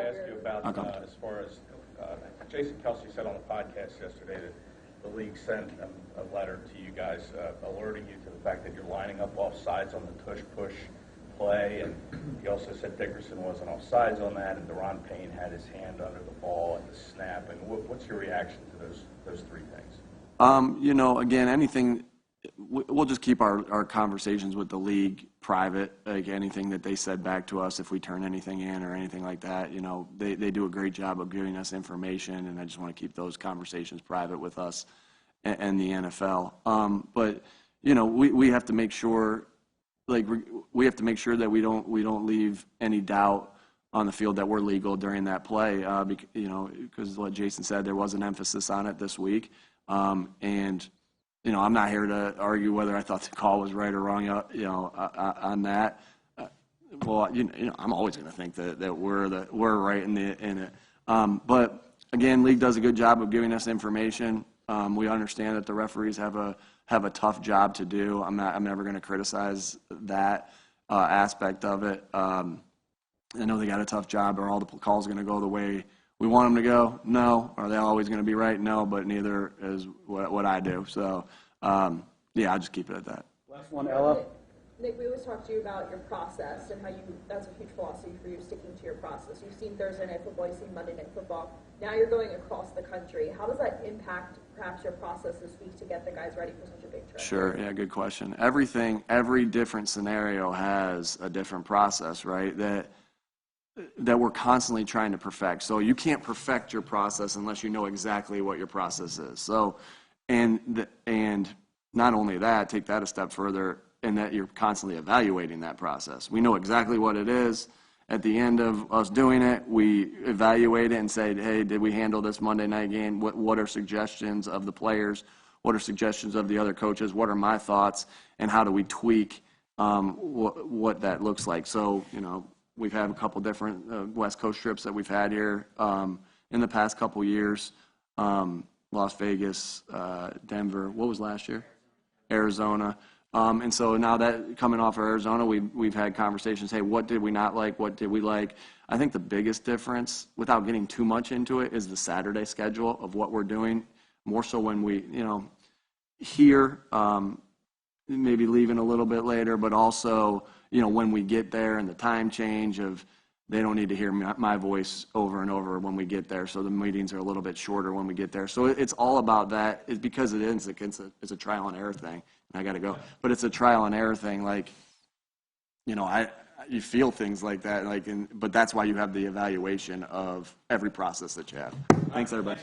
ask you about as far as Jason Kelsey said on the podcast yesterday that the league sent a letter to you guys alerting you to the fact that you're lining up off sides on the Tush Push play, and he also said Dickerson wasn't off sides on that, and Deron Payne had his hand under the ball at the snap. And what's your reaction to those three things? You know, again, anything. We'll just keep our conversations with the league private, like anything that they said back to us if we turn anything in or anything like that. You know, they do a great job of giving us information, and I just want to keep those conversations private with us and the NFL. But, you know, we have to make sure, like, we have to make sure that we don't leave any doubt on the field that we're legal during that play, you know, because what Jason said, there was an emphasis on it this week. And you know, I'm not here to argue whether I thought the call was right or wrong, you know, on that. Well, you know, I'm always going to think that we're right in it. But again, league does a good job of giving us information. We understand that the referees have a tough job to do. I'm never going to criticize that aspect of it. I know they got a tough job. Are all the calls going to go the way we want them to go? No. Are they always going to be right? No, but neither is what I do. So, yeah, I'll just keep it at that. Last one, Ella. Nick, we always talk to you about your process and how that's a huge philosophy for you, sticking to your process. You've seen Thursday Night Football, you've seen Monday Night Football. Now you're going across the country. How does that impact perhaps your process this week to get the guys ready for such a big trip? Sure, yeah, good question. Every different scenario has a different process, right? That we're constantly trying to perfect. So you can't perfect your process unless you know exactly what your process is. So, and not only that, take that a step further, and that you're constantly evaluating that process. We know exactly what it is. At the end of us doing it, we evaluate it and say, hey, did we handle this Monday night game? What are suggestions of the players? What are suggestions of the other coaches? What are my thoughts? And how do we tweak what that looks like? So, you know, we've had a couple different West Coast trips that we've had here in the past couple years. Las Vegas, Denver. What was last year? Arizona. And so now that coming off of Arizona, we've had conversations. Hey, what did we not like? What did we like? I think the biggest difference, without getting too much into it, is the Saturday schedule of what we're doing. More so when we, you know, here, maybe leaving a little bit later, but also, you know, when we get there and the time change of they don't need to hear my voice over and over when we get there. So the meetings are a little bit shorter when we get there. So it's all about that. It's because it's a trial and error thing. I got to go. But it's a trial and error thing. Like, you know, you feel things like that. But that's why you have the evaluation of every process that you have. Thanks, everybody.